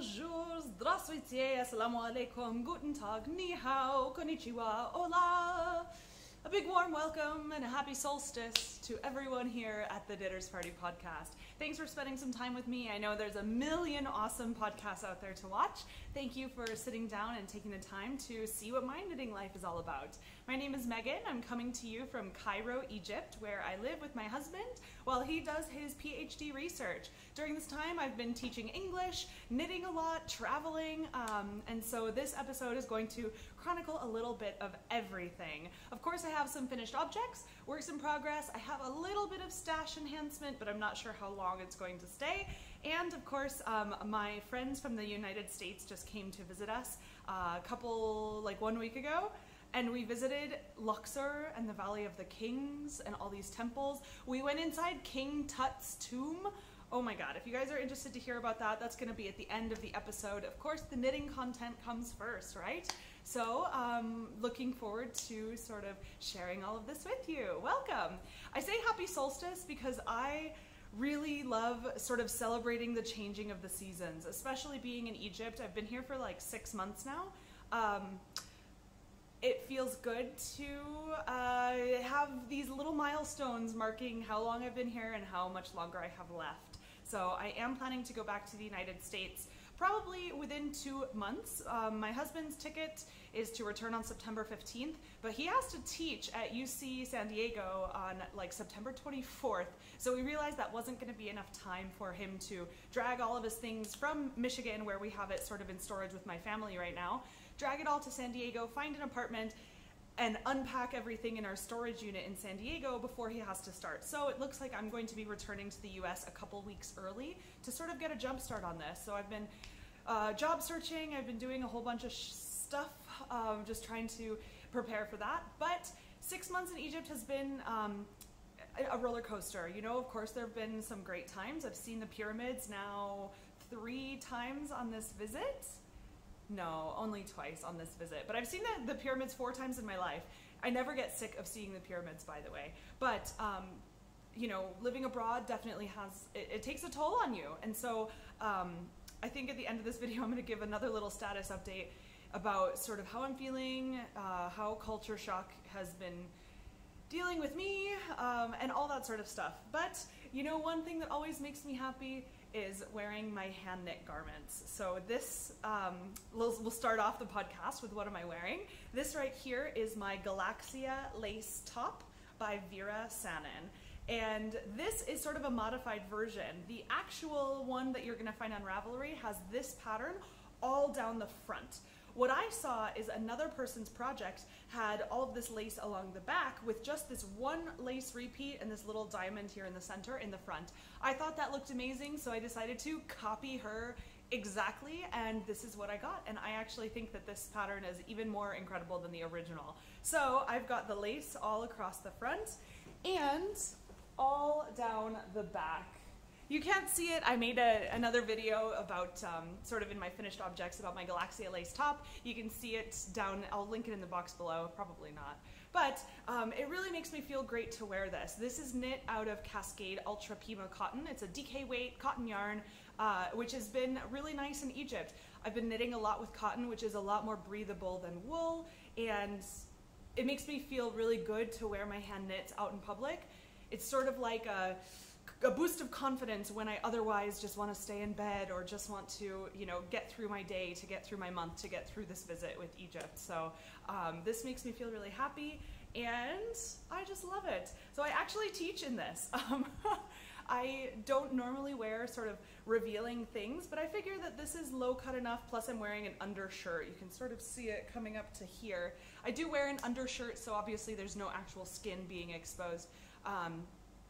bonjour, здравствуйте, assalamu alaikum, guten tag, ni hao, konnichiwa, hola. A big warm welcome and a happy solstice to everyone here at the Knitters Party podcast. Thanks for spending some time with me. I know there's a million awesome podcasts out there to watch. Thank you for sitting down and taking the time to see what my knitting life is all about. My name is Megan. I'm coming to you from Cairo, Egypt, where I live with my husband while he does his PhD research. During this time, I've been teaching English, knitting a lot, traveling, and so this episode is going to chronicle a little bit of everything. Of course, I have some finished objects, works in progress. I have a little bit of stash enhancement, but I'm not sure how long it's going to stay. And of course, my friends from the United States just came to visit us like 1 week ago. And we visited Luxor and the Valley of the Kings and all these temples. We went inside King Tut's tomb. Oh my God, if you guys are interested to hear about that, that's gonna be at the end of the episode. Of course, the knitting content comes first, right? So, looking forward to sort of sharing all of this with you. Welcome. I say happy solstice because I really love sort of celebrating the changing of the seasons, especially being in Egypt. I've been here for like 6 months now. It feels good to have these little milestones marking how long I've been here and how much longer I have left. So I am planning to go back to the United States probably within 2 months. My husband's ticket is to return on September 15th, but he has to teach at UC San Diego on like September 24th. So we realized that wasn't going to be enough time for him to drag all of his things from Michigan, where we have it sort of in storage with my family right now, drag it all to San Diego, find an apartment, and unpack everything in our storage unit in San Diego before he has to start. So it looks like I'm going to be returning to the US a couple weeks early to sort of get a jump start on this. So I've been job searching, I've been doing a whole bunch of stuff, just trying to prepare for that. But 6 months in Egypt has been a roller coaster. You know, of course, there have been some great times. I've seen the pyramids now 3 times on this visit. No, only twice on this visit. But I've seen the pyramids 4 times in my life. I never get sick of seeing the pyramids, by the way. But, you know, living abroad definitely has, it takes a toll on you. And so I think at the end of this video, I'm going to give another little status update about sort of how I'm feeling, how culture shock has been dealing with me, and all that sort of stuff. But, you know, one thing that always makes me happy is wearing my hand knit garments. So this, we'll start off the podcast with what am I wearing. This right here is my Galaxia lace top by Vera Sanin. And this is sort of a modified version. The actual one that you're gonna find on Ravelry has this pattern all down the front. What I saw is another person's project had all of this lace along the back with just this one lace repeat and this little diamond here in the center in the front. I thought that looked amazing, so I decided to copy her exactly, and this is what I got. And I actually think that this pattern is even more incredible than the original. So I've got the lace all across the front and all down the back. You can't see it. I made another video about sort of in my finished objects about my Galaxia lace top. You can see it down, I'll link it in the box below, probably not. But it really makes me feel great to wear this. This is knit out of Cascade Ultra Pima cotton. It's a DK weight cotton yarn, which has been really nice in Egypt. I've been knitting a lot with cotton, which is a lot more breathable than wool, and it makes me feel really good to wear my hand knits out in public. It's sort of like a boost of confidence when I otherwise just want to stay in bed or just want to, you know, get through my day, to get through my month, to get through this visit with Egypt. So this makes me feel really happy, and I just love it. So I actually teach in this. I don't normally wear sort of revealing things, but I figure that this is low cut enough, plus I'm wearing an undershirt. You can sort of see it coming up to here. I do wear an undershirt, so obviously there's no actual skin being exposed.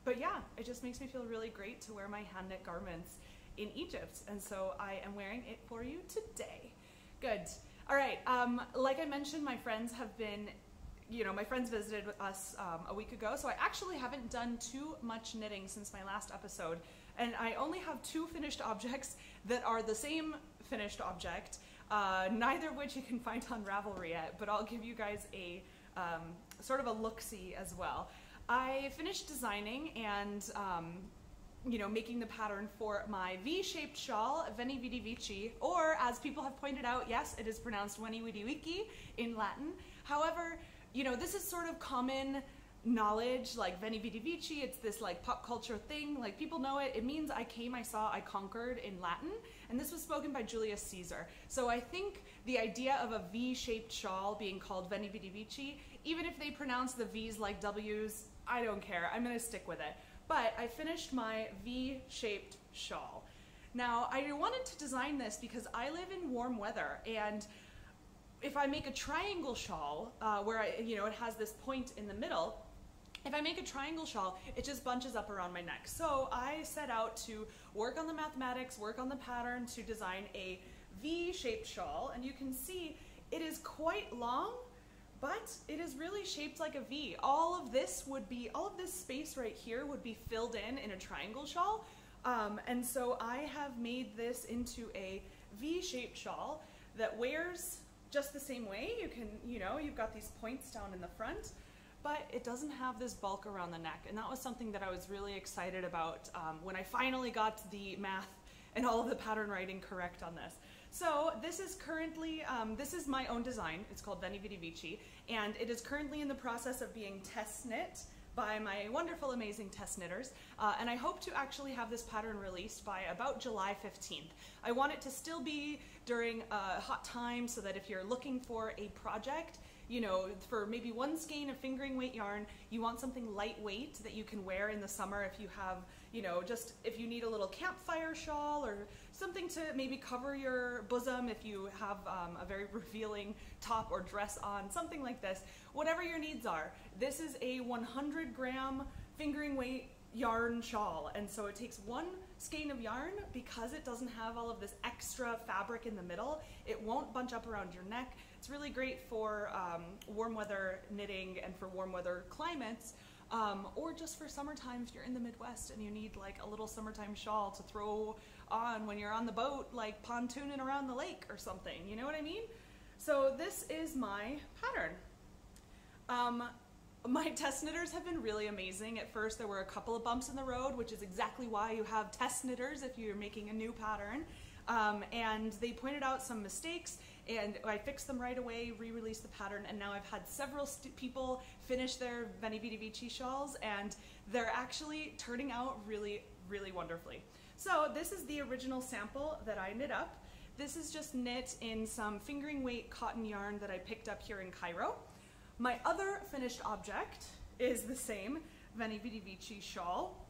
But yeah, it just makes me feel really great to wear my hand knit garments in Egypt. And so I am wearing it for you today. Good. All right. Like I mentioned, my friends have been, you know, my friends visited us a week ago. So I actually haven't done too much knitting since my last episode. And I only have 2 finished objects that are the same finished object, neither of which you can find on Ravelry yet, but I'll give you guys a sort of a look-see as well. I finished designing, and you know, making the pattern for my V-shaped shawl, Veni Vidi Vici, or as people have pointed out, yes, it is pronounced Weni Widi Wiki in Latin. However, you know, this is sort of common knowledge, like Veni Vidi Vici, it's this like pop culture thing, like people know it. It means I came, I saw, I conquered in Latin, and this was spoken by Julius Caesar. So I think the idea of a V-shaped shawl being called Veni Vidi Vici, even if they pronounce the V's like W's, I don't care, I'm gonna stick with it. But I finished my V-shaped shawl. Now, I wanted to design this because I live in warm weather, and if I make a triangle shawl, where you know, it has this point in the middle, if I make a triangle shawl, it just bunches up around my neck. So I set out to work on the mathematics, work on the pattern to design a V-shaped shawl, and you can see it is quite long, but it is really shaped like a V. All of this space right here would be filled in a triangle shawl. And so I have made this into a V-shaped shawl that wears just the same way. You can, you know, you've got these points down in the front, but it doesn't have this bulk around the neck. And that was something that I was really excited about when I finally got the math and all of the pattern writing correct on this. So this is currently, this is my own design. It's called Veni Vidi Vici, and it is currently in the process of being test knit by my wonderful, amazing test knitters. And I hope to actually have this pattern released by about July 15th. I want it to still be during a hot time so that if you're looking for a project, you know, for maybe one skein of fingering weight yarn, you want something lightweight that you can wear in the summer if you have, you know, just if you need a little campfire shawl or something to maybe cover your bosom if you have a very revealing top or dress on, something like this. Whatever your needs are. This is a 100-gram fingering weight yarn shawl, and so it takes one skein of yarn. Because it doesn't have all of this extra fabric in the middle, it won't bunch up around your neck. It's really great for warm weather knitting and for warm weather climates, or just for summertime if you're in the Midwest and you need like a little summertime shawl to throw on when you're on the boat, like pontooning around the lake or something, you know what I mean? So this is my pattern. My test knitters have been really amazing. At first there were a couple of bumps in the road, which is exactly why you have test knitters if you're making a new pattern. And they pointed out some mistakes, and I fixed them right away, re-released the pattern, and now I've had several people finish their Veni Vidi Vici shawls, and they're actually turning out really, really wonderfully. So this is the original sample that I knit up. This is just knit in some fingering weight cotton yarn that I picked up here in Cairo. My other finished object is the same Veni Vidi Vici shawl,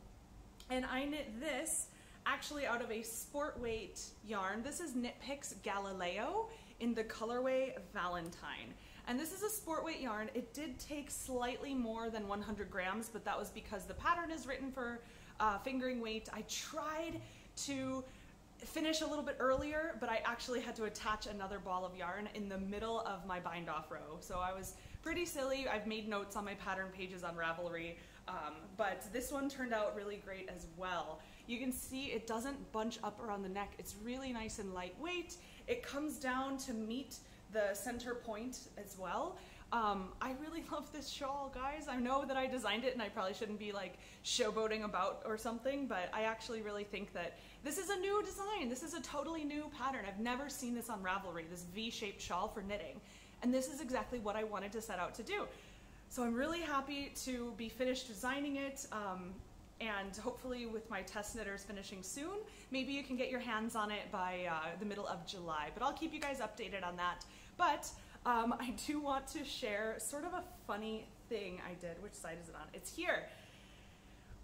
and I knit this actually out of a sport weight yarn. This is Knit Picks Galileo in the colorway Valentine. And this is a sport weight yarn. It did take slightly more than 100 grams, but that was because the pattern is written for fingering weight. I tried to finish a little bit earlier, but I actually had to attach another ball of yarn in the middle of my bind off row. So I was pretty silly. I've made notes on my pattern pages on Ravelry, but this one turned out really great as well. You can see it doesn't bunch up around the neck. It's really nice and lightweight. It comes down to meet the center point as well. I really love this shawl, guys. I know that I designed it and I probably shouldn't be like showboating about or something, but I actually really think that this is a new design. This is a totally new pattern. I've never seen this on Ravelry, this V-shaped shawl for knitting. And this is exactly what I wanted to set out to do. So I'm really happy to be finished designing it, and hopefully with my test knitters finishing soon, maybe you can get your hands on it by the middle of July. But I'll keep you guys updated on that. But I do want to share sort of a funny thing I did. Which side is it on? It's here.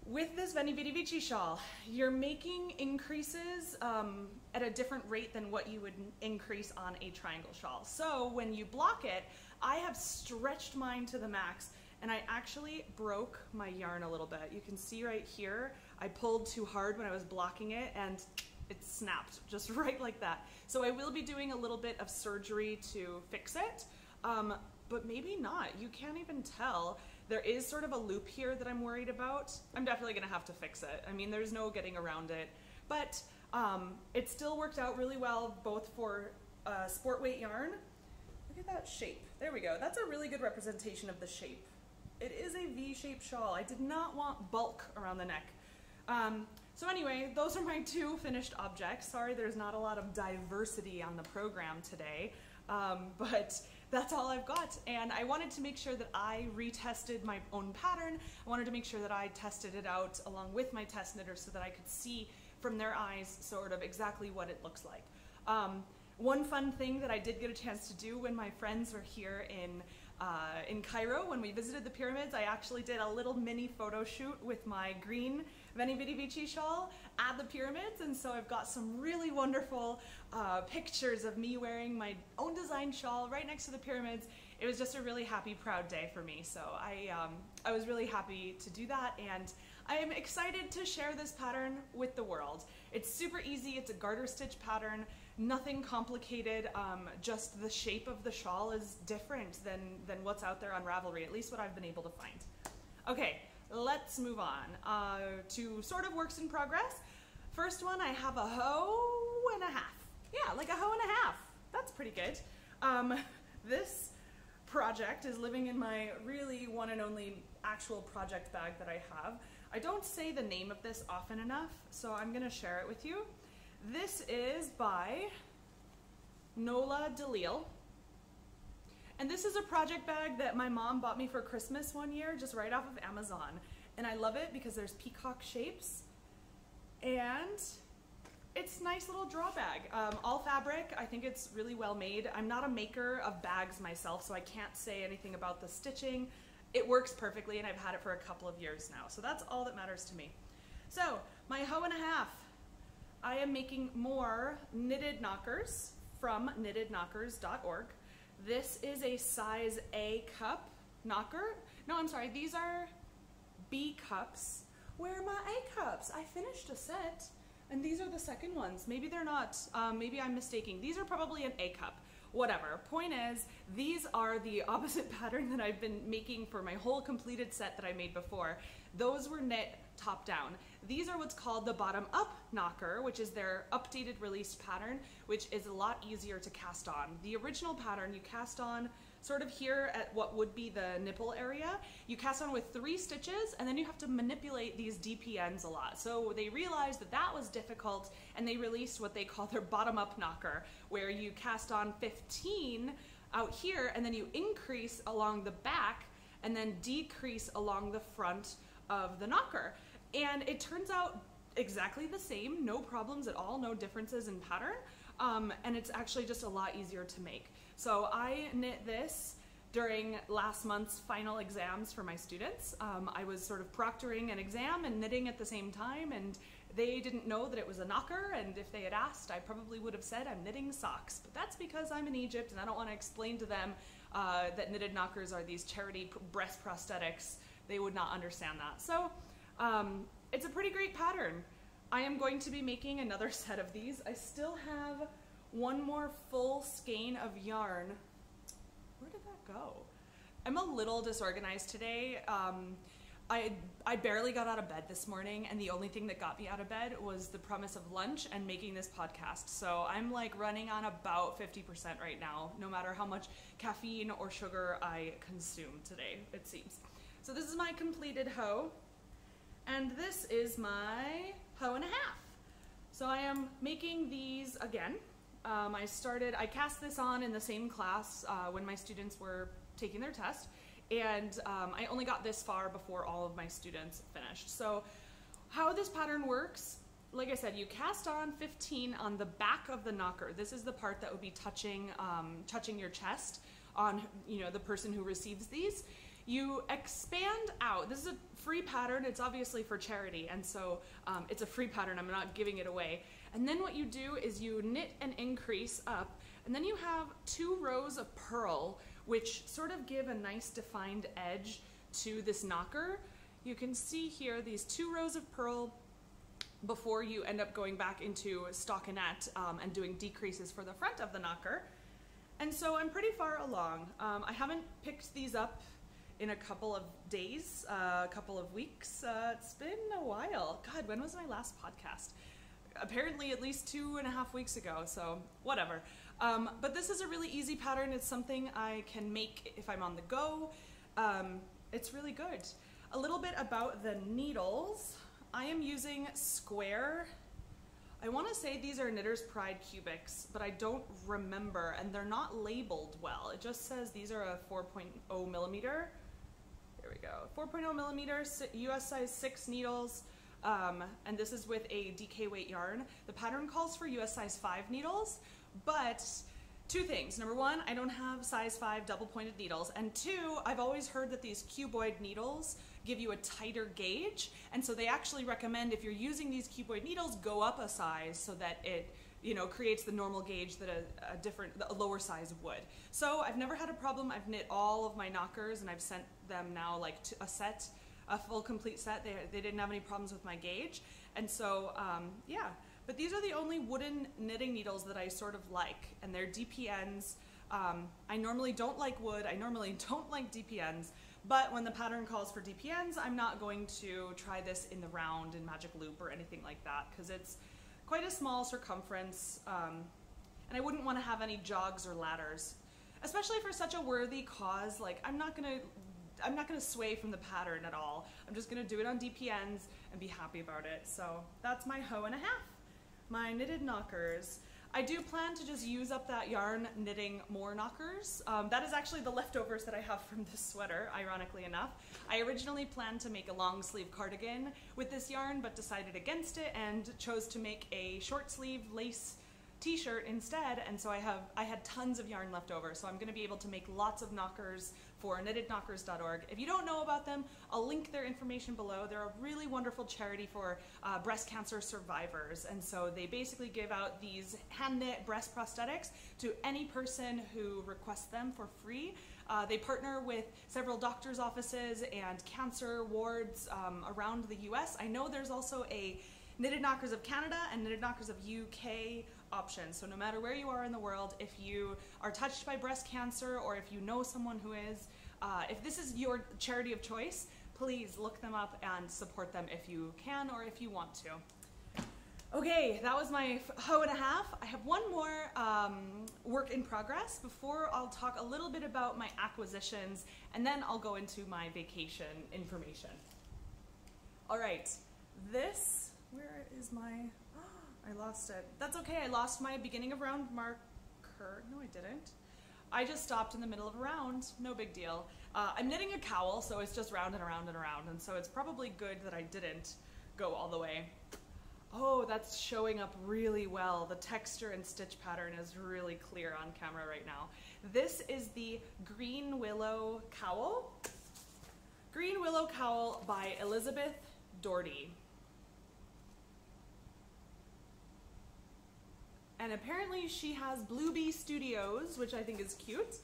With this Veni Vidi Vici shawl, you're making increases at a different rate than what you would increase on a triangle shawl. So when you block it, I have stretched mine to the max, and I actually broke my yarn a little bit. You can see right here, I pulled too hard when I was blocking it, and it snapped just right like that. So I will be doing a little bit of surgery to fix it, but maybe not. You can't even tell. There is sort of a loop here that I'm worried about. I'm definitely gonna have to fix it. I mean, there's no getting around it, but it still worked out really well, both for sport weight yarn. Look at that shape. There we go. That's a really good representation of the shape. It is a V-shaped shawl. I did not want bulk around the neck. So anyway, those are my two finished objects. Sorry there's not a lot of diversity on the program today, but that's all I've got. And I wanted to make sure that I retested my own pattern. I wanted to make sure that I tested it out along with my test knitters so that I could see from their eyes sort of exactly what it looks like. One fun thing that I did get a chance to do when my friends were here in Cairo, when we visited the pyramids, I actually did a little mini photo shoot with my green Veni Vidi Vici shawl at the pyramids, and so I've got some really wonderful pictures of me wearing my own design shawl right next to the pyramids. It was just a really happy, proud day for me, so I was really happy to do that, and I am excited to share this pattern with the world. It's super easy, it's a garter stitch pattern, nothing complicated, just the shape of the shawl is different than what's out there on Ravelry, at least what I've been able to find. Okay, let's move on to sort of works in progress. First one, I have a hoe and a half. Yeah, like a hoe and a half. That's pretty good. This project is living in my really one and only actual project bag that I have. I don't say the name of this often enough, so I'm gonna share it with you. This is by Nola Dalil. And this is a project bag that my mom bought me for Christmas one year, just right off of Amazon. And I love it because there's peacock shapes, and it's a nice little draw bag. All fabric, I think it's really well made. I'm not a maker of bags myself, so I can't say anything about the stitching. It works perfectly, and I've had it for a couple of years now, so that's all that matters to me. So, my hoe and a half. I am making more knitted knockers from knittedknockers.org. This is a size A cup knocker. No, I'm sorry, these are B cups. Where are my A cups? I finished a set, and these are the second ones. Maybe they're not, maybe I'm mistaking. These are probably an A cup. Whatever. Point is, these are the opposite pattern that I've been making for my whole completed set that I made before. Those were knit top down. These are what's called the bottom up knocker, which is their updated released pattern, which is a lot easier to cast on. The original pattern you cast on sort of here at what would be the nipple area. You cast on with 3 stitches, and then you have to manipulate these DPNs a lot. So they realized that that was difficult, and they released what they call their bottom up knocker, where you cast on 15 out here, and then you increase along the back, and then decrease along the front of the knocker. And it turns out exactly the same, no problems at all, no differences in pattern, and it's actually just a lot easier to make. So I knit this during last month's final exams for my students. I was sort of proctoring an exam and knitting at the same time, and they didn't know that it was a knocker, and if they had asked, I probably would have said I'm knitting socks. But that's because I'm in Egypt and I don't want to explain to them that knitted knockers are these charity breast prosthetics. They would not understand that. So it's a pretty great pattern. I am going to be making another set of these. I still have one more full skein of yarn. Where did that go? I'm a little disorganized today. I barely got out of bed this morning, and the only thing that got me out of bed was the promise of lunch and making this podcast. So I'm like running on about 50% right now, no matter how much caffeine or sugar I consume today, it seems. So this is my completed hoe, and this is my hoe and a half. So I am making these again. I cast this on in the same class when my students were taking their test, and I only got this far before all of my students finished. So how this pattern works, like I said, you cast on 15 on the back of the knocker. This is the part that would be touching your chest on the person who receives these. You expand out. This is a free pattern. It's obviously for charity, and so it's a free pattern. I'm not giving it away. And then what you do is you knit and increase up, and then you have 2 rows of purl, which sort of give a nice defined edge to this knocker. You can see here these 2 rows of purl before you end up going back into stockinette and doing decreases for the front of the knocker. And so I'm pretty far along. I haven't picked these up in a couple of days, a couple of weeks. It's been a while. God, when was my last podcast? Apparently at least 2.5 weeks ago, so whatever. But this is a really easy pattern. It's something I can make if I'm on the go. It's really good. A little bit about the needles. I am using square. I want to say these are Knitter's Pride cubics, but I don't remember, and they're not labeled well. It just says these are a 4.0 millimeter. There we go, 4.0 millimeter, US size 6 needles, and this is with a DK weight yarn. The pattern calls for US size 5 needles, but two things. Number one, I don't have size 5 double pointed needles, and two, I've always heard that these cuboid needles give you a tighter gauge, and so they actually recommend if you're using these cuboid needles, go up a size so that it, you know, creates the normal gauge that a lower size would. So I've never had a problem. I've knit all of my knockers and I've sent them now like to a full complete set. They didn't have any problems with my gauge, and so yeah. But these are the only wooden knitting needles that I sort of like, and they're DPNs. I normally don't like wood, I normally don't like DPNs, but when the pattern calls for DPNs, I'm not going to try this in the round in magic loop or anything like that, because it's quite a small circumference, and I wouldn't want to have any jogs or ladders, especially for such a worthy cause. Like, I'm not gonna sway from the pattern at all. I'm just gonna do it on DPNs and be happy about it. So that's my hoe and a half. My knitted knockers. I do plan to just use up that yarn knitting more knockers. That is actually the leftovers that I have from this sweater, ironically enough. I originally planned to make a long sleeve cardigan with this yarn, but decided against it and chose to make a short sleeve lace t-shirt instead, and so I had tons of yarn left over, so I'm going to be able to make lots of knockers for knittedknockers.org. If you don't know about them, I'll link their information below. They're a really wonderful charity for breast cancer survivors, and so they basically give out these hand-knit breast prosthetics to any person who requests them for free. They partner with several doctors' offices and cancer wards around the US. I know there's also a Knitted Knockers of Canada and Knitted Knockers of UK option. So no matter where you are in the world, if you are touched by breast cancer or if you know someone who is, if this is your charity of choice, please look them up and support them if you can or if you want to. Okay, that was my hoe and a half. I have one more work in progress before I'll talk a little bit about my acquisitions, and then I'll go into my vacation information. All right, this, where is my, I lost it. That's okay, I lost my beginning of round marker. No, I didn't. I just stopped in the middle of a round, no big deal. I'm knitting a cowl, so it's just round and around and around, and so it's probably good that I didn't go all the way. Oh, that's showing up really well. The texture and stitch pattern is really clear on camera right now. This is the Green Willow Cowl. Green Willow Cowl by Elizabeth Doherty. And apparently she has Blue Bee Studios, which I think is cute.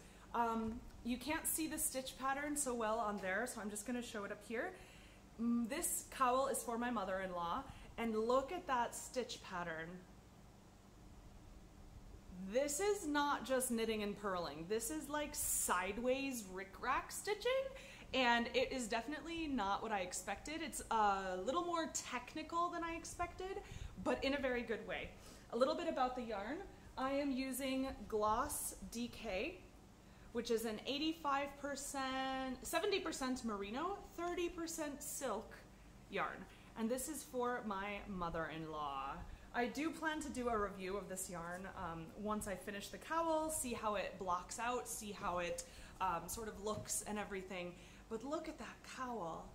You can't see the stitch pattern so well on there, so I'm just gonna show it up here. This cowl is for my mother-in-law, and look at that stitch pattern. This is not just knitting and purling. This is like sideways rickrack stitching, and it is definitely not what I expected. It's a little more technical than I expected, but in a very good way. A little bit about the yarn. I am using Gloss DK, which is an 70% merino, 30% silk yarn. And this is for my mother-in-law. I do plan to do a review of this yarn once I finish the cowl, see how it blocks out, see how it sort of looks and everything. But look at that cowl.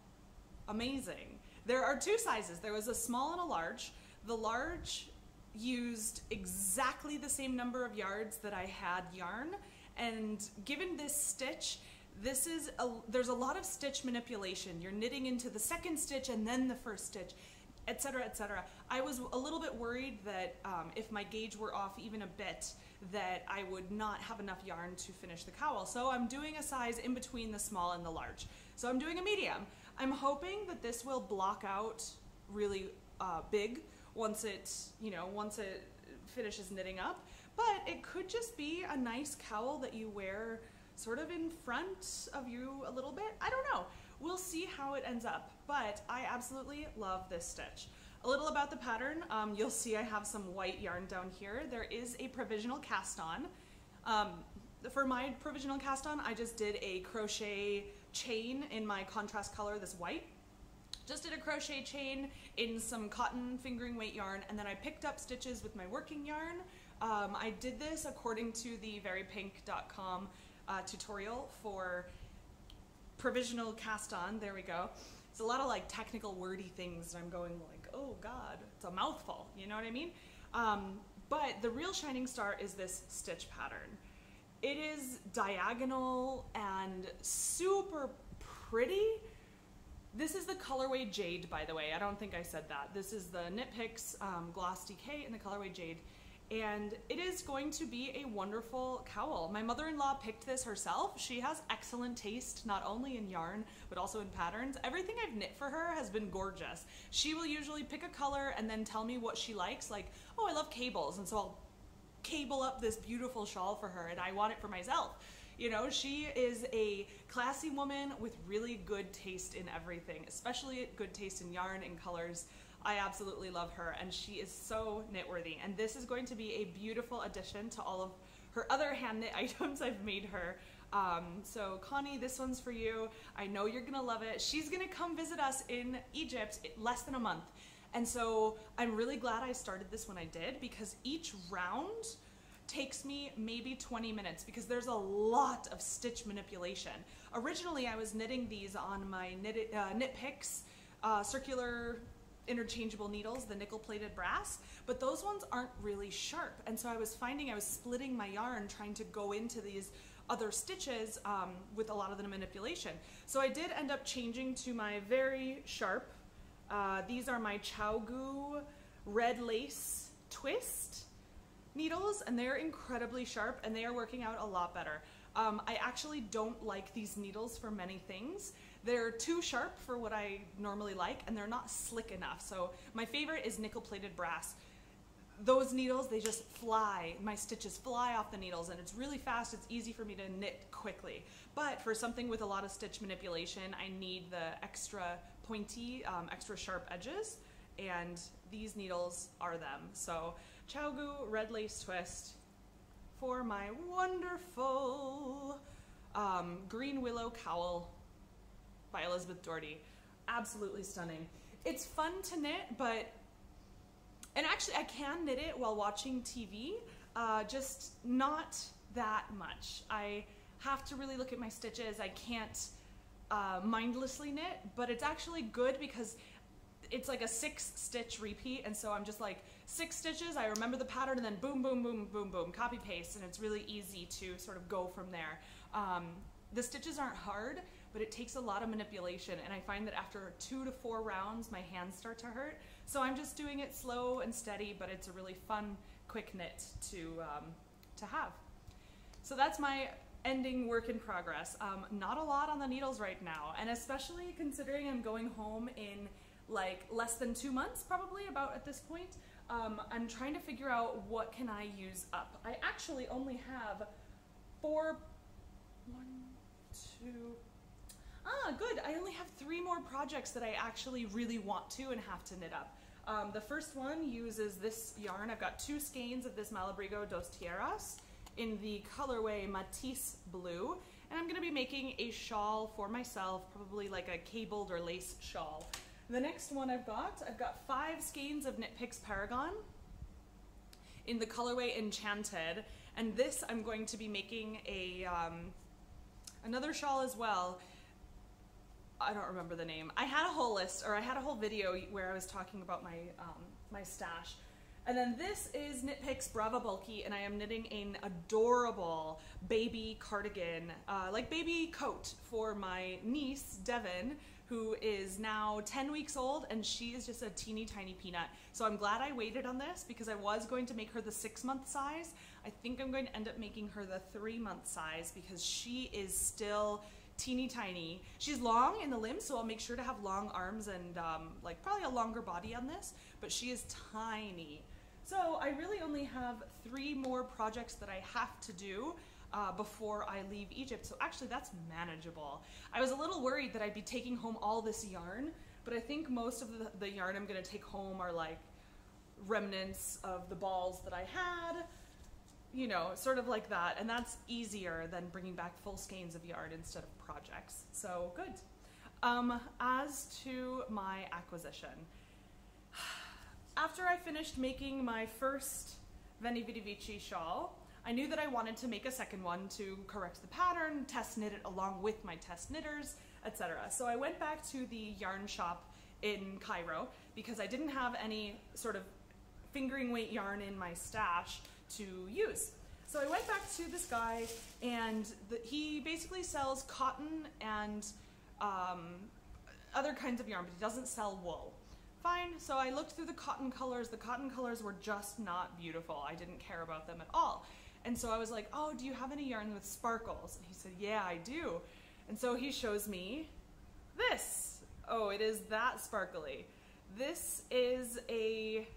Amazing. There are two sizes. There was a small and a large. The large used exactly the same number of yards that I had yarn, and given this stitch, there's a lot of stitch manipulation. You're knitting into the second stitch and then the first stitch, etc., etc. I was a little bit worried that if my gauge were off even a bit, that I would not have enough yarn to finish the cowl. So I'm doing a size in between the small and the large. So I'm doing a medium. I'm hoping that this will block out really big once it finishes knitting up. But it could just be a nice cowl that you wear sort of in front of you a little bit. I don't know. We'll see how it ends up, but I absolutely love this stitch. A little about the pattern. You'll see I have some white yarn down here. There is a provisional cast on. For my provisional cast on, I just did a crochet chain in my contrast color, this white, Just did a crochet chain in some cotton fingering weight yarn, and then I picked up stitches with my working yarn. I did this according to the verypink.com tutorial for provisional cast on. There we go. It's a lot of like technical wordy things, and I'm going like, oh God, it's a mouthful, you know what I mean? But the real shining star is this stitch pattern. It is diagonal and super pretty. This is the colorway Jade, by the way. I don't think I said that. This is the Knit Picks Gloss DK in the colorway Jade. And it is going to be a wonderful cowl. My mother-in-law picked this herself. She has excellent taste, not only in yarn, but also in patterns. Everything I've knit for her has been gorgeous. She will usually pick a color and then tell me what she likes, like, oh, I love cables, and so I'll cable up this beautiful shawl for her, and I want it for myself. You know, she is a classy woman with really good taste in everything, especially good taste in yarn and colors. I absolutely love her, and she is so knit-worthy. And this is going to be a beautiful addition to all of her other hand knit items I've made her. So Connie, this one's for you. I know you're gonna love it. She's gonna come visit us in Egypt in less than a month. And so I'm really glad I started this when I did, because each round takes me maybe 20 minutes because there's a lot of stitch manipulation. Originally, I was knitting these on my Knit Picks circular interchangeable needles, the nickel-plated brass, but those ones aren't really sharp. And so I was finding I was splitting my yarn trying to go into these other stitches with a lot of the manipulation. So I did end up changing to my very sharp. These are my Chaogu red lace twist needles, and they're incredibly sharp, and they are working out a lot better. I actually don't like these needles for many things. They're too sharp for what I normally like, and they're not slick enough. So my favorite is nickel-plated brass. Those needles, they just fly. My stitches fly off the needles, and it's really fast. It's easy for me to knit quickly. But for something with a lot of stitch manipulation, I need the extra pointy, extra sharp edges, and these needles are them. So Chaogu red lace twist for my wonderful green willow cowl by Elizabeth Doherty. Absolutely stunning. It's fun to knit, and actually I can knit it while watching TV, just not that much. I have to really look at my stitches. I can't mindlessly knit, but it's actually good because it's like a 6-stitch repeat, and so I'm just like 6 stitches, I remember the pattern, and then boom, boom, boom, boom, boom, copy paste, and it's really easy to sort of go from there. The stitches aren't hard, but it takes a lot of manipulation, and I find that after 2 to 4 rounds, my hands start to hurt. So I'm just doing it slow and steady, but it's a really fun, quick knit to have. So that's my ending work in progress. Not a lot on the needles right now, and especially considering I'm going home in like less than 2 months, probably about at this point. I'm trying to figure out what can I use up. I actually only have 4, 1, 2, good. I only have 3 more projects that I actually really want to and have to knit up. The first one uses this yarn. I've got 2 skeins of this Malabrigo dos Tierras in the colorway Matisse Blue, and I'm gonna be making a shawl for myself, probably like a cabled or lace shawl. The next one I've got 5 skeins of Knit Picks Paragon in the colorway Enchanted, and this I'm going to be making a another shawl as well. I don't remember the name. I had a whole list, or I had a whole video where I was talking about my my stash. And then this is Knit Picks Brava Bulky, and I am knitting an adorable baby cardigan, like baby coat for my niece, Devin, who is now 10 weeks old, and she is just a teeny tiny peanut. So I'm glad I waited on this because I was going to make her the 6-month size. I think I'm going to end up making her the 3-month size because she is still teeny tiny. She's long in the limbs, so I'll make sure to have long arms and like probably a longer body on this, but she is tiny. So I really only have 3 more projects that I have to do before I leave Egypt. So actually that's manageable. I was a little worried that I'd be taking home all this yarn, but I think most of the yarn I'm gonna take home are like remnants of the balls that I had, you know, sort of like that. And that's easier than bringing back full skeins of yarn instead of projects. So good. As to my acquisition, after I finished making my first Veni Vidi Vici shawl, I knew that I wanted to make a second one to correct the pattern, test knit it along with my test knitters, etc. So I went back to the yarn shop in Cairo because I didn't have any sort of fingering weight yarn in my stash to use. So I went back to this guy, and he basically sells cotton and other kinds of yarn, but he doesn't sell wool. Fine, so I looked through the cotton colors. The cotton colors were just not beautiful. I didn't care about them at all. And so I was like, oh, do you have any yarn with sparkles? And he said, yeah, I do. And so he shows me this. Oh, it is that sparkly. This is a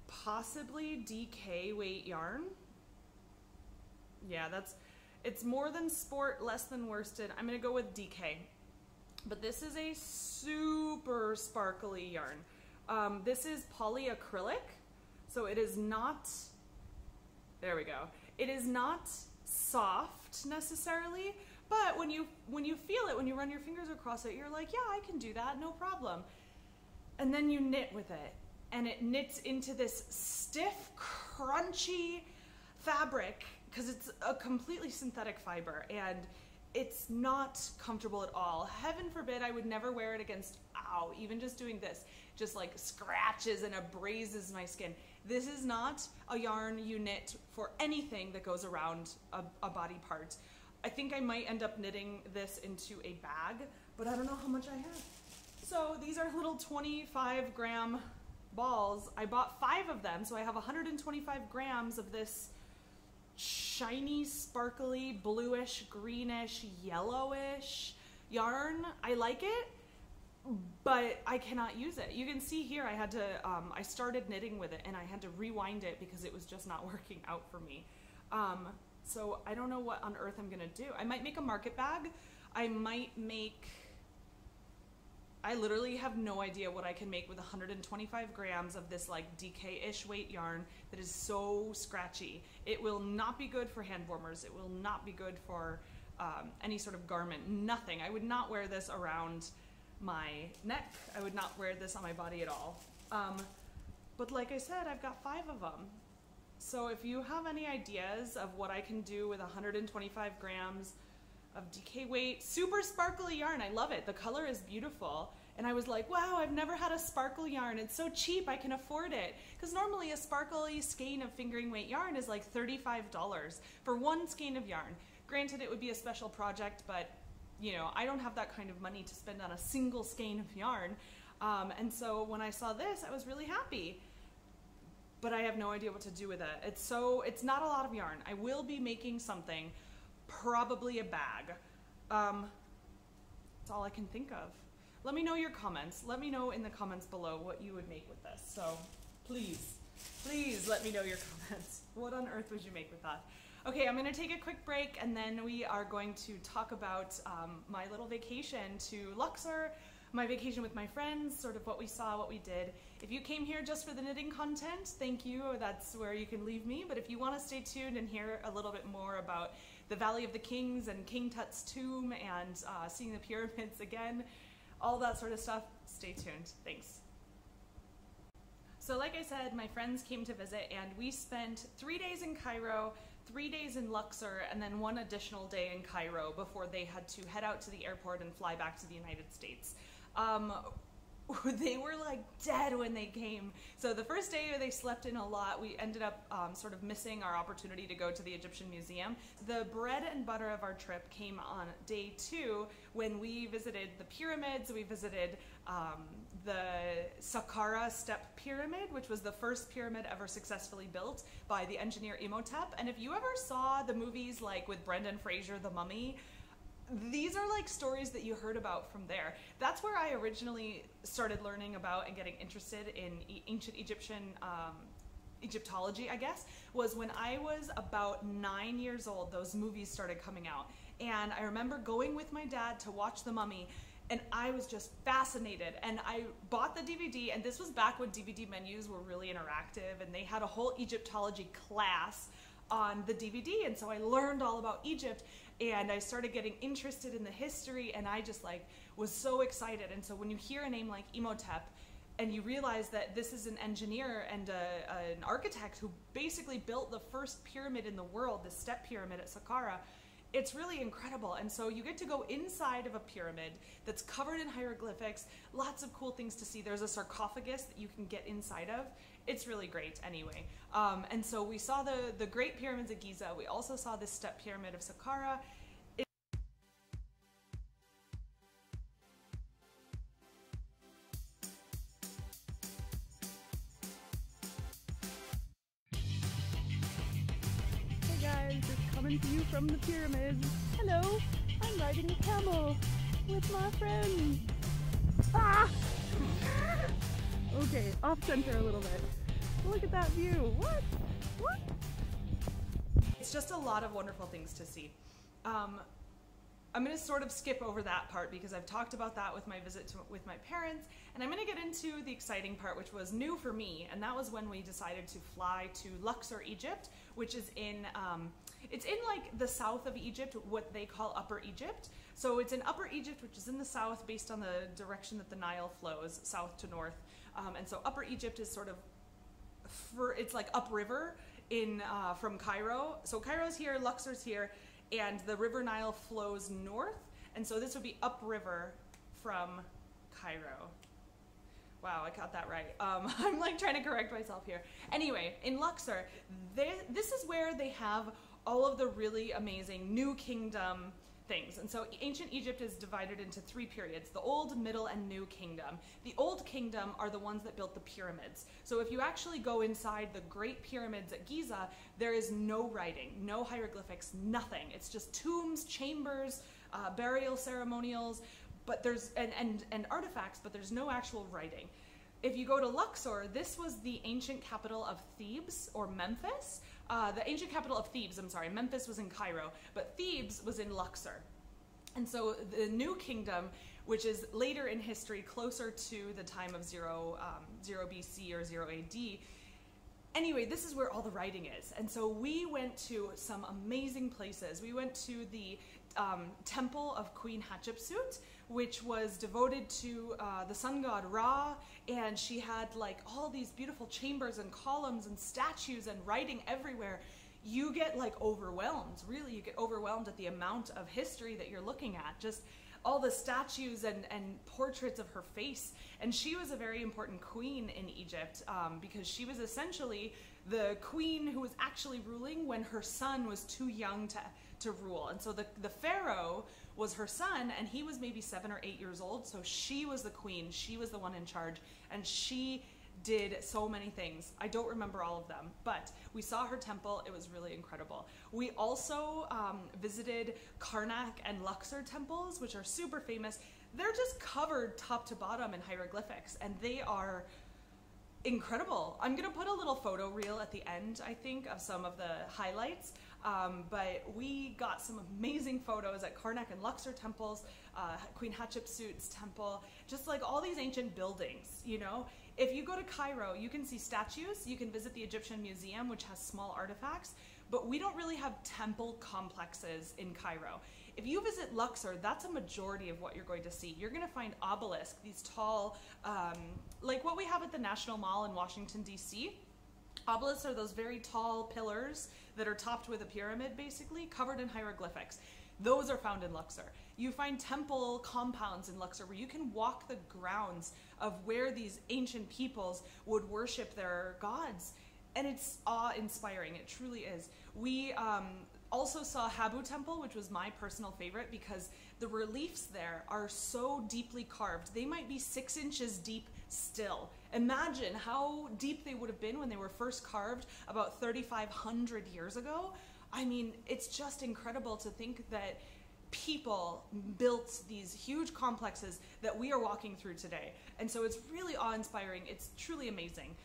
possibly DK weight yarn. Yeah, it's more than sport, less than worsted. I'm gonna go with DK. But this is a super sparkly yarn. This is polyacrylic, so it is not, there we go. It is not soft necessarily, but when you feel it, when you run your fingers across it, you're like, yeah, I can do that, no problem. And then you knit with it, and it knits into this stiff, crunchy fabric, because it's a completely synthetic fiber, and it's not comfortable at all. Heaven forbid I would never wear it against, ow, even just doing this, just like scratches and abrases my skin. This is not a yarn you knit for anything that goes around a body part. I think I might end up knitting this into a bag, but I don't know how much I have. So these are little 25-gram balls. I bought 5 of them, so I have 125 grams of this shiny, sparkly, bluish, greenish, yellowish yarn. I like it, but I cannot use it. You can see here I had to, I started knitting with it and I had to rewind it because it was just not working out for me. So I don't know what on earth I'm gonna do. I might make a market bag. I literally have no idea what I can make with 125 grams of this like DK-ish weight yarn that is so scratchy. It will not be good for hand warmers. It will not be good for any sort of garment, nothing. I would not wear this around my neck. I would not wear this on my body at all. But like I said, I've got 5 of them. So if you have any ideas of what I can do with 125 grams of DK weight, super sparkly yarn, I love it. The color is beautiful. And I was like, wow, I've never had a sparkle yarn. It's so cheap, I can afford it. Because normally a sparkly skein of fingering weight yarn is like $35 for one skein of yarn. Granted, it would be a special project, but you know, I don't have that kind of money to spend on a single skein of yarn. And so when I saw this, I was really happy. But I have no idea what to do with it. It's not a lot of yarn. I will be making something, probably a bag. That's all I can think of. Let me know your comments. Let me know in the comments below what you would make with this. So please, please let me know your comments. What on earth would you make with that? Okay, I'm gonna take a quick break and then we are going to talk about my little vacation to Luxor, my vacation with my friends, sort of what we saw, what we did. If you came here just for the knitting content, thank you, that's where you can leave me. But if you want to stay tuned and hear a little bit more about the Valley of the Kings and King Tut's tomb and seeing the pyramids again, all that sort of stuff, stay tuned. Thanks. So like I said, my friends came to visit and we spent 3 days in Cairo, 3 days in Luxor, and then 1 additional day in Cairo before they had to head out to the airport and fly back to the United States. They were like dead when they came. So the first day they slept in a lot. We ended up sort of missing our opportunity to go to the Egyptian Museum. The bread and butter of our trip came on day 2 when we visited the pyramids. We visited the Saqqara Step Pyramid, which was the first pyramid ever successfully built by the engineer Imhotep. And if you ever saw the movies like with Brendan Fraser, The Mummy, these are like stories that you heard about from there. That's where I originally started learning about and getting interested in ancient Egyptian Egyptology, I guess, was when I was about 9 years old. Those movies started coming out. And I remember going with my dad to watch The Mummy, and I was just fascinated. And I bought the DVD, and this was back when DVD menus were really interactive, and they had a whole Egyptology class on the DVD, and so I learned all about Egypt, and I started getting interested in the history, and I just like was so excited. And so when you hear a name like Imhotep, and you realize that this is an engineer and an architect who basically built the first pyramid in the world, the step pyramid at Saqqara, it's really incredible. And so you get to go inside of a pyramid that's covered in hieroglyphics, lots of cool things to see. There's a sarcophagus that you can get inside of. It's really great anyway. And so we saw the Great Pyramids of Giza. We also saw this step pyramid of Saqqara. Coming to you from the pyramids. Hello, I'm riding a camel with my friends. Ah! Okay, off center a little bit. Look at that view. What? What? It's just a lot of wonderful things to see. I'm going to sort of skip over that part because I've talked about that with my visit with my parents, and I'm going to get into the exciting part, which was new for me, and that was when we decided to fly to Luxor, Egypt, which is in it's in like the south of Egypt, what they call Upper Egypt. So it's in Upper Egypt, which is in the south based on the direction that the Nile flows, south to north. And so Upper Egypt is sort of, it's like upriver in from Cairo. So Cairo's here, Luxor's here, and the river Nile flows north. And so this would be upriver from Cairo. Wow, I got that right. I'm like trying to correct myself here. Anyway, in Luxor, this is where they have all of the really amazing New Kingdom things. And so ancient Egypt is divided into 3 periods: the Old, Middle, and New Kingdom. The Old Kingdom are the ones that built the pyramids. So if you actually go inside the Great Pyramids at Giza, there is no writing, no hieroglyphics, nothing. It's just tombs, chambers, burial ceremonials, but there's and artifacts, but there's no actual writing. If you go to Luxor, this was the ancient capital of Thebes, or Memphis. The ancient capital of Thebes, I'm sorry, Memphis was in Cairo, but Thebes was in Luxor. And so the New Kingdom, which is later in history, closer to the time of 0 BC or 0 AD, anyway, this is where all the writing is. And so we went to some amazing places. We went to the temple of Queen Hatshepsut, which was devoted to the sun god Ra, and she had like all these beautiful chambers and columns and statues and writing everywhere. You get like overwhelmed, really, you get overwhelmed at the amount of history that you're looking at, just all the statues and portraits of her face. And she was a very important queen in Egypt because she was essentially the queen who was actually ruling when her son was too young to rule. And so the pharaoh was her son, and he was maybe 7 or 8 years old, so she was the queen, she was the one in charge, and she did so many things. I don't remember all of them, but we saw her temple. It was really incredible. We also visited Karnak and Luxor temples, which are super famous. They're just covered top to bottom in hieroglyphics, and they are incredible. I'm gonna put a little photo reel at the end, I think, of some of the highlights. But we got some amazing photos at Karnak and Luxor temples, Queen Hatshepsut's temple, just like all these ancient buildings, you know? If you go to Cairo, you can see statues, you can visit the Egyptian Museum, which has small artifacts, but we don't really have temple complexes in Cairo. If you visit Luxor, that's a majority of what you're going to see. You're gonna find obelisks, these tall, like what we have at the National Mall in Washington, DC. Obelisks are those very tall pillars that are topped with a pyramid, basically, covered in hieroglyphics. Those are found in Luxor. You find temple compounds in Luxor where you can walk the grounds of where these ancient peoples would worship their gods. And it's awe-inspiring, it truly is. We also saw Habu Temple, which was my personal favorite because the reliefs there are so deeply carved. They might be 6 inches deep still. Imagine how deep they would have been when they were first carved about 3,500 years ago. I mean, it's just incredible to think that people built these huge complexes that we are walking through today. And so it's really awe-inspiring. It's truly amazing.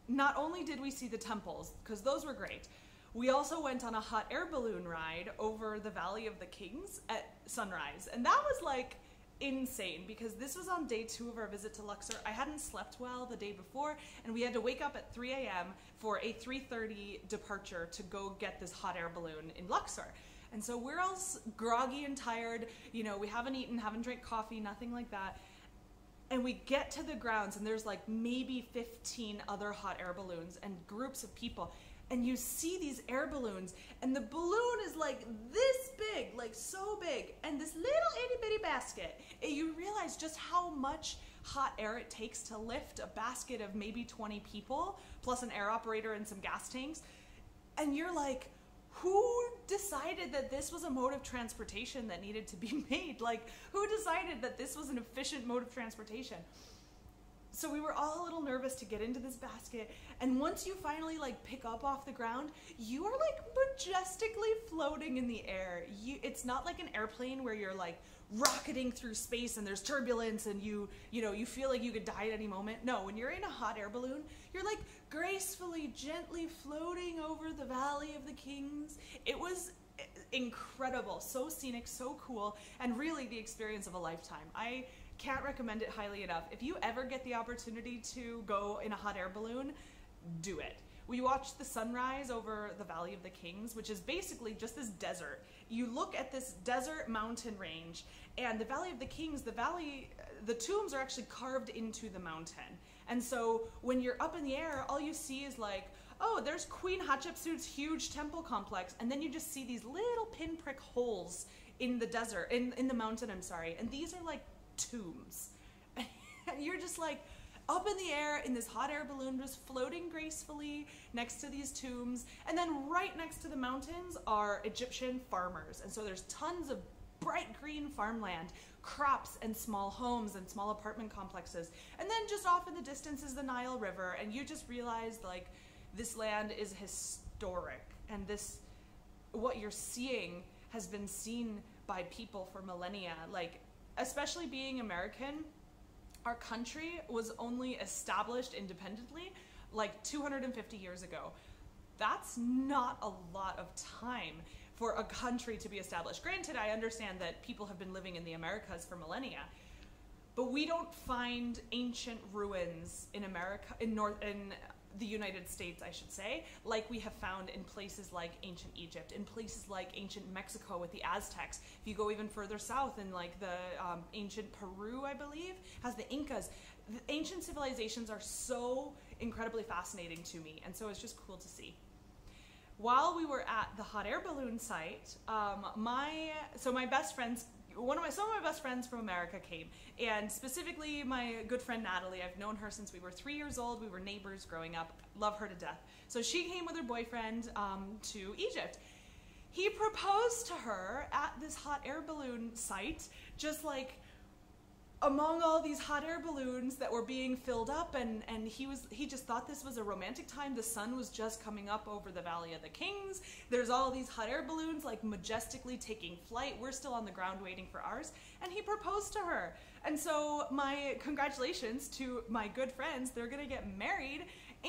Not only did we see the temples, because those were great, we also went on a hot air balloon ride over the Valley of the Kings at sunrise. And that was like insane because this was on day 2 of our visit to Luxor. I hadn't slept well the day before, and we had to wake up at 3 a.m. for a 3:30 departure to go get this hot air balloon in Luxor. And so we're all groggy and tired, you know, we haven't eaten, haven't drank coffee, nothing like that. And we get to the grounds and there's like maybe 15 other hot air balloons and groups of people. And you see these air balloons and the balloon is like this big, like so big. And this little itty bitty basket, and you realize just how much hot air it takes to lift a basket of maybe 20 people, plus an air operator and some gas tanks. And you're like, who decided that this was a mode of transportation that needed to be made? Like, who decided that this was an efficient mode of transportation? So we were all a little nervous to get into this basket, and once you finally like pick up off the ground, you are like majestically floating in the air. It's not like an airplane where you're like rocketing through space and there's turbulence and you feel like you could die at any moment. No, when you're in a hot air balloon, you're like gracefully, gently floating over the Valley of the Kings. It was incredible, so scenic, so cool, and really the experience of a lifetime. I can't recommend it highly enough. If you ever get the opportunity to go in a hot air balloon, do it. We watched the sunrise over the Valley of the Kings, which is basically just this desert. You look at this desert mountain range, and the Valley of the Kings, the tombs are actually carved into the mountain. And so when you're up in the air, all you see is like, oh, there's Queen Hatshepsut's huge temple complex, and then you just see these little pinprick holes in the desert, in the mountain, I'm sorry, and these are like tombs. And you're just like up in the air in this hot air balloon, just floating gracefully next to these tombs. And then right next to the mountains are Egyptian farmers. And so there's tons of bright green farmland, crops and small homes and small apartment complexes. And then just off in the distance is the Nile River. And you just realize like this land is historic. And what you're seeing has been seen by people for millennia. Like, especially being American, our country was only established independently like 250 years ago. That's not a lot of time for a country to be established. Granted, I understand that people have been living in the Americas for millennia, but we don't find ancient ruins in America, in the United States, I should say, like we have found in places like ancient Egypt, in places like ancient Mexico with the Aztecs. If you go even further south in like the ancient Peru, I believe, has the Incas. The ancient civilizations are so incredibly fascinating to me, and so it's just cool to see. While we were at the hot air balloon site, some of my best friends from America came, and specifically my good friend Natalie. I've known her since we were 3 years old. We were neighbors growing up. Love her to death. So she came with her boyfriend to Egypt. He proposed to her at this hot air balloon site, just like among all these hot air balloons that were being filled up, and he just thought this was a romantic time. The sun was just coming up over the Valley of the Kings. There's all these hot air balloons like majestically taking flight. We're still on the ground waiting for ours, and he proposed to her. And so my congratulations to my good friends. They're gonna get married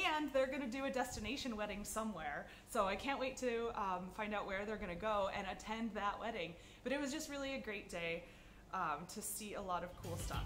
and they're gonna do a destination wedding somewhere. So I can't wait to find out where they're gonna go and attend that wedding. But it was just really a great day to see a lot of cool stuff.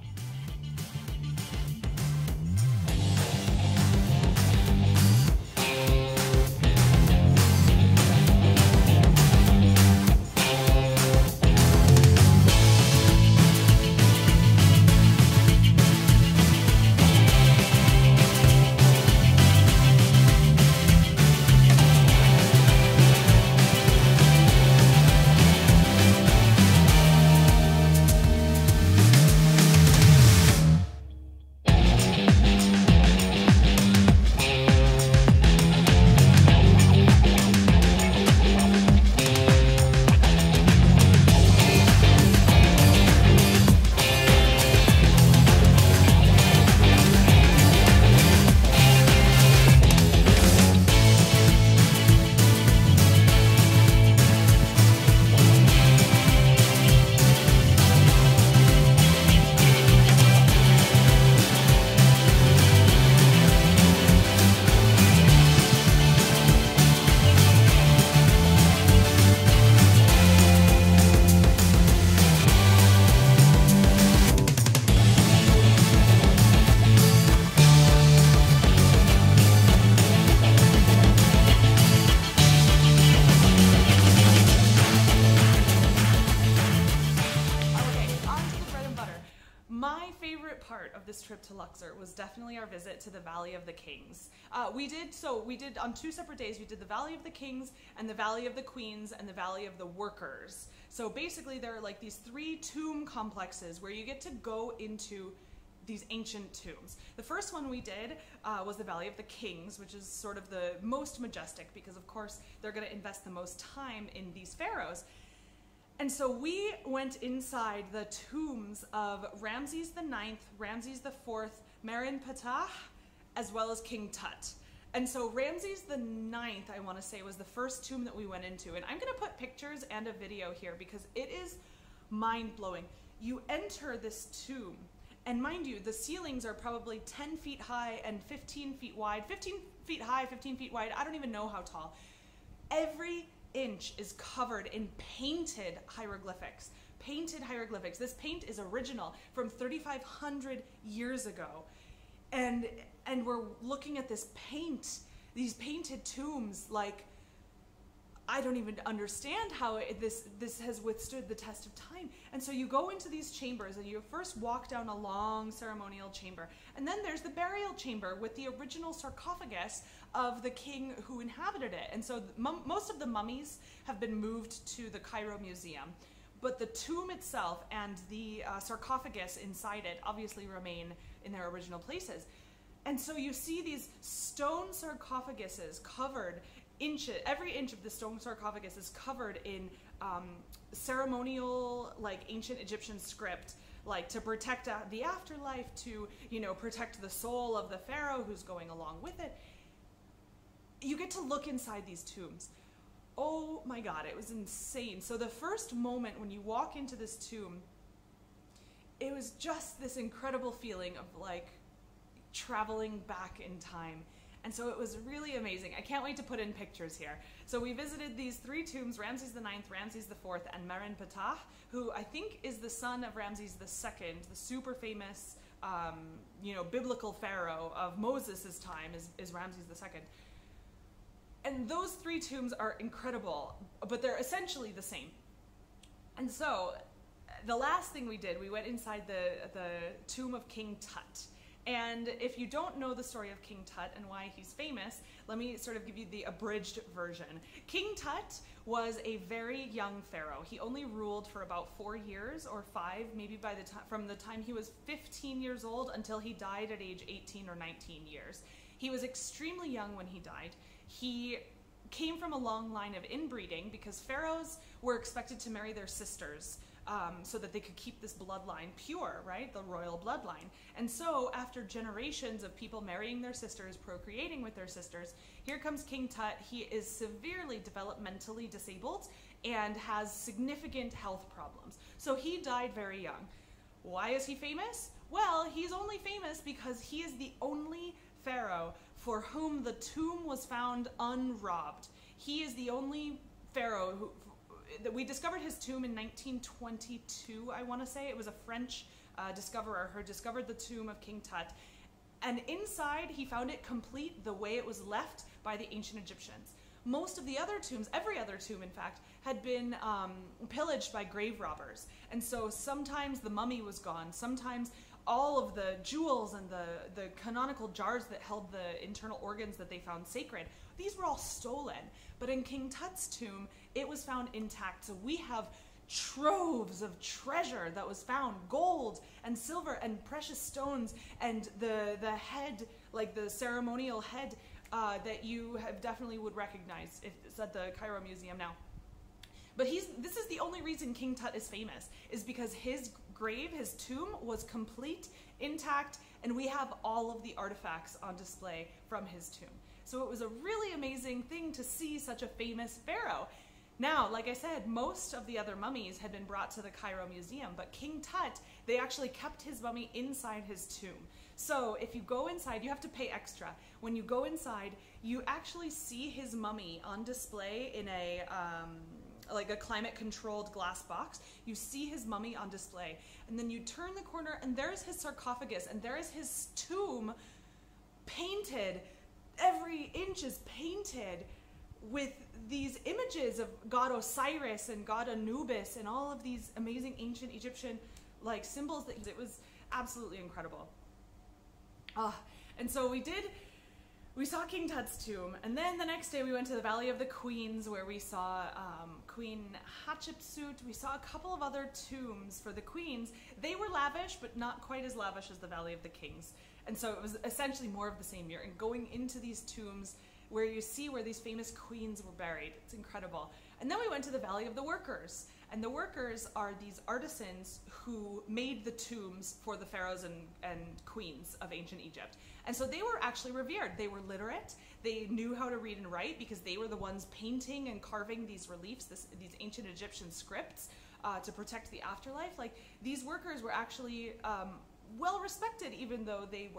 of this trip to Luxor was definitely our visit to the Valley of the Kings. We did on 2 separate days. We did the Valley of the Kings and the Valley of the Queens and the Valley of the Workers. So basically there are like these 3 tomb complexes where you get to go into these ancient tombs. The first one we did was the Valley of the Kings, which is sort of the most majestic because of course they're going to invest the most time in these pharaohs. And so we went inside the tombs of Ramses IX, Ramses IV, Merenptah, as well as King Tut. And so Ramses IX, I want to say, was the first tomb that we went into. And I'm going to put pictures and a video here because it is mind-blowing. You enter this tomb, and mind you, the ceilings are probably 10 feet high and 15 feet wide. 15 feet high, 15 feet wide, I don't even know how tall. Every inch is covered in painted hieroglyphics. Painted hieroglyphics. This paint is original from 3,500 years ago. And we're looking at this paint, these painted tombs, like, I don't even understand how this has withstood the test of time. And so you go into these chambers and you first walk down a long ceremonial chamber. And then there's the burial chamber with the original sarcophagus of the king who inhabited it. And so most of the mummies have been moved to the Cairo Museum. But the tomb itself and the sarcophagus inside it obviously remain in their original places. And so you see these stone sarcophaguses covered every inch of the stone sarcophagus is covered in ceremonial, like ancient Egyptian script, like to protect the afterlife, to, you know, protect the soul of the pharaoh who's going along with it. You get to look inside these tombs. Oh my God, it was insane. So the first moment when you walk into this tomb, it was just this incredible feeling of like traveling back in time. And so it was really amazing. I can't wait to put in pictures here. So we visited these 3 tombs, Ramses IX, Ramses IV, and Merenptah, who I think is the son of Ramses II, the super famous, you know, biblical pharaoh of Moses' time is Ramses II. And those 3 tombs are incredible, but they're essentially the same. And so the last thing we did, we went inside the tomb of King Tut. And if you don't know the story of King Tut and why he's famous, let me sort of give you the abridged version. King Tut was a very young pharaoh. He only ruled for about 4 years or 5, maybe by the time, from the time he was 15 years old until he died at age 18 or 19 years. He was extremely young when he died. He came from a long line of inbreeding because pharaohs were expected to marry their sisters so that they could keep this bloodline pure, right? The royal bloodline. And so after generations of people marrying their sisters, procreating with their sisters, here comes King Tut. He is severely developmentally disabled and has significant health problems. So he died very young. Why is he famous? Well, he's only famous because he is the only pharaoh for whom the tomb was found unrobbed. He is the only pharaoh who we discovered his tomb in 1922, I want to say. It was a French discoverer who discovered the tomb of King Tut. And inside, he found it complete the way it was left by the ancient Egyptians. Most of the other tombs, every other tomb in fact, had been pillaged by grave robbers. And so sometimes the mummy was gone, sometimes all of the jewels and the canonical jars that held the internal organs that they found sacred, these were all stolen. But in King Tut's tomb, it was found intact. So we have troves of treasure that was found, gold and silver and precious stones, and the head, like the ceremonial head that you have definitely would recognize if it's at the Cairo Museum now. But this is the only reason King Tut is famous, is because his grave, his tomb, was complete, intact, and we have all of the artifacts on display from his tomb. So it was a really amazing thing to see such a famous pharaoh. Now, like I said, most of the other mummies had been brought to the Cairo Museum, but King Tut, they actually kept his mummy inside his tomb. So if you go inside, you have to pay extra. When you go inside, you actually see his mummy on display in a like a climate-controlled glass box. You see his mummy on display, and then you turn the corner, and there's his sarcophagus, and there is his tomb painted. Every inch is painted with these images of God Osiris and God Anubis and all of these amazing ancient Egyptian like symbols. It was absolutely incredible. And so we saw King Tut's tomb, and then the next day we went to the Valley of the Queens, where we saw Queen Hatshepsut. We saw a couple of other tombs for the queens. They were lavish, but not quite as lavish as the Valley of the Kings. And so it was essentially more of the same year. And going into these tombs where you see where these famous queens were buried, it's incredible. And then we went to the Valley of the Workers. And the workers are these artisans who made the tombs for the pharaohs and queens of ancient Egypt. And so they were actually revered. They were literate. They knew how to read and write because they were the ones painting and carving these reliefs, these ancient Egyptian scripts to protect the afterlife. Like, these workers were actually well respected, even though they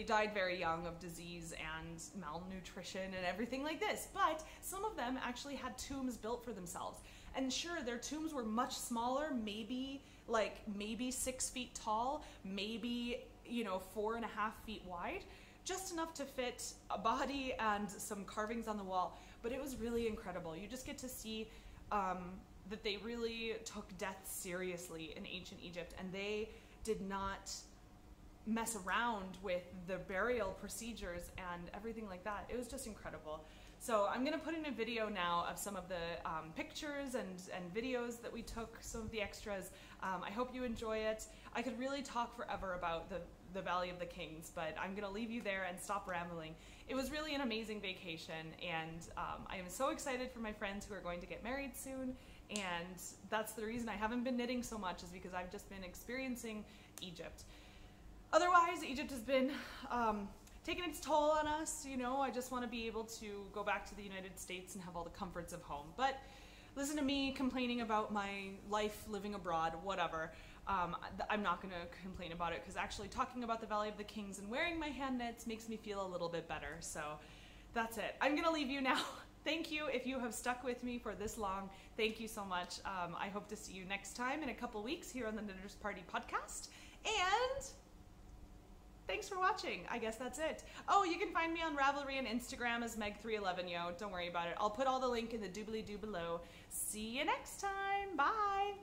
died very young of disease and malnutrition and everything like this. But some of them actually had tombs built for themselves. And sure, their tombs were much smaller, maybe 6 feet tall, maybe 4.5 feet wide, just enough to fit a body and some carvings on the wall. But it was really incredible. You just get to see that they really took death seriously in ancient Egypt, and they did not mess around with the burial procedures and everything like that. It was just incredible. So I'm going to put in a video now of some of the pictures and videos that we took, some of the extras. I hope you enjoy it. I could really talk forever about the Valley of the Kings, but I'm going to leave you there and stop rambling. It was really an amazing vacation, and I am so excited for my friends who are going to get married soon, and that's the reason I haven't been knitting so much, is because I've just been experiencing Egypt. Otherwise, Egypt has been taking its toll on us. I just want to be able to go back to the United States and have all the comforts of home. But listen to me complaining about my life living abroad, whatever. I'm not going to complain about it, because actually talking about the Valley of the Kings and wearing my hand knits makes me feel a little bit better. So that's it. I'm going to leave you now. Thank you if you have stuck with me for this long. Thank you so much. I hope to see you next time in a couple weeks here on the Knitters Party podcast. And thanks for watching. I guess that's it. Oh, you can find me on Ravelry and Instagram as Meg311, yo. Don't worry about it. I'll put all the link in the doobly-doo below. See you next time. Bye.